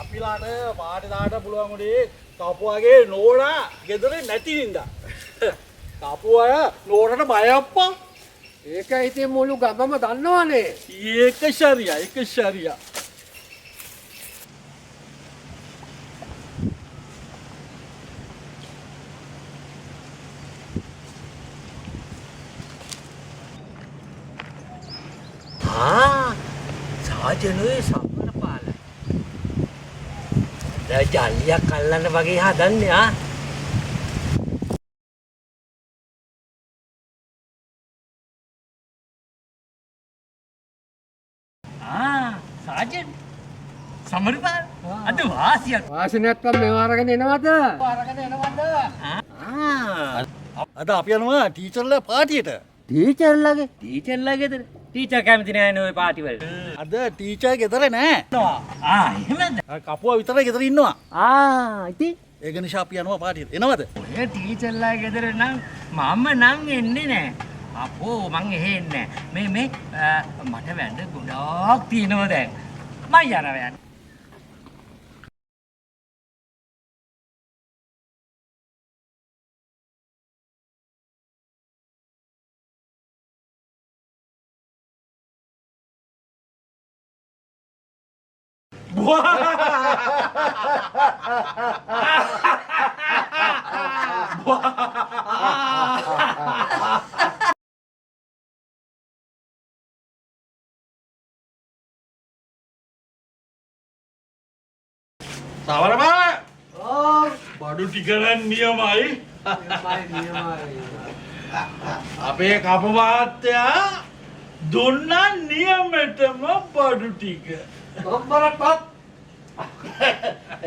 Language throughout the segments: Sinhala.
අපිලාට පාට දාන්න පුළුවන් උනේ කපුවාගේ නෝනා ගෙදර නැති හින්දා. කපුවා නෝනට බය අප්පා. ඒක ඉතින් මුළු ගමම දන්නවනේ. ඒක ශරියා ඒක ශරියා. සාජනුවේ සම්මරපාලයි. දැන් ජල්ලියක් අල්ලන්න වගේ හදන්නේ සාජන් සමරපාල අද වාසියක්. වාසි නැත්නම් මේව අරගෙන එනවද? අද අපි යනවා ටීචර්ලා පාටියට. ටීචර්ලාගේද? ටීචර් කැමති නෑනේ ওই පාටි වලට. අද ටීචර් ගෙදර නෑ. එහෙමද? කපුවා විතරයි ගෙදර ඉන්නවා. ඉතින් ඒක නිසා අපි යනවා පාටියට. එනවද? ඔය ටීචර්ලා ගෙදර නම් මම නම් එන්නේ නෑ. අපෝ මං එහෙ එන්නේ නෑ. මේ මට වැඩ ගොඩාක් තියෙනවා දැන්. මං යනවා යන්න. සමරපාල. බඩු ටික නම් නියමයි. අපේ කපු මහත්තයා දුන්නා නියමෙටම බඩු ටික.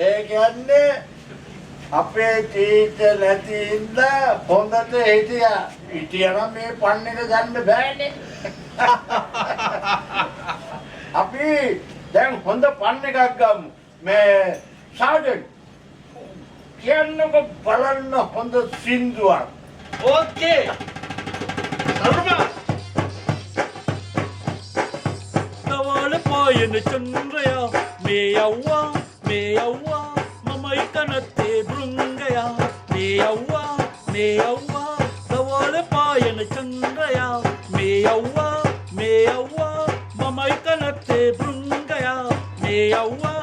ඒ කියන්නේ අපේ ටීචර් නැති ඉඳලා හොඳට හිටියා. හිටියනම් මේ පන්නේක ගන්න බෑනේ. අපි දැන් හොඳ පන්න එකක් ගමු. මේ සාජන් කියන්නකො බලන්න හොඳ සින්දුවක්. ඕකේ. සමරපාල. දවල් පායන චන්ද්‍රයා මේ යව්වා මමයි කනත්තේ බෘංගයා මේ යව්වා දවල් පායන චන්ද්‍රයා මේ යව්වා මමයි කනත්තේ බෘංගයා මේ යව්වා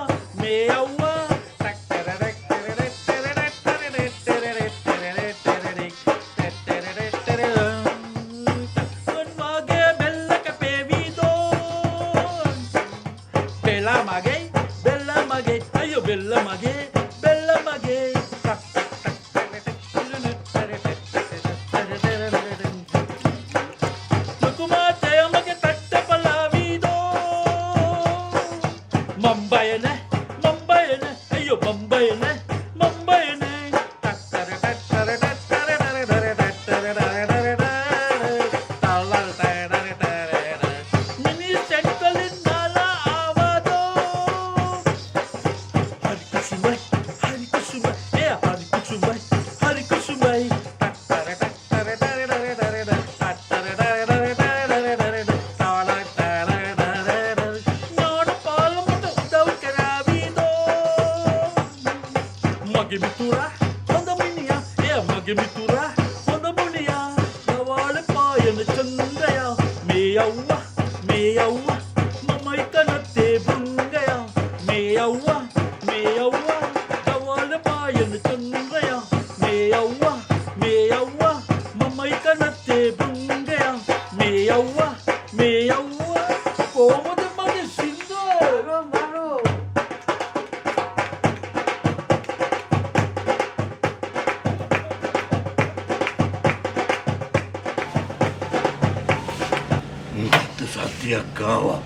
සත්‍යයක් ආවා.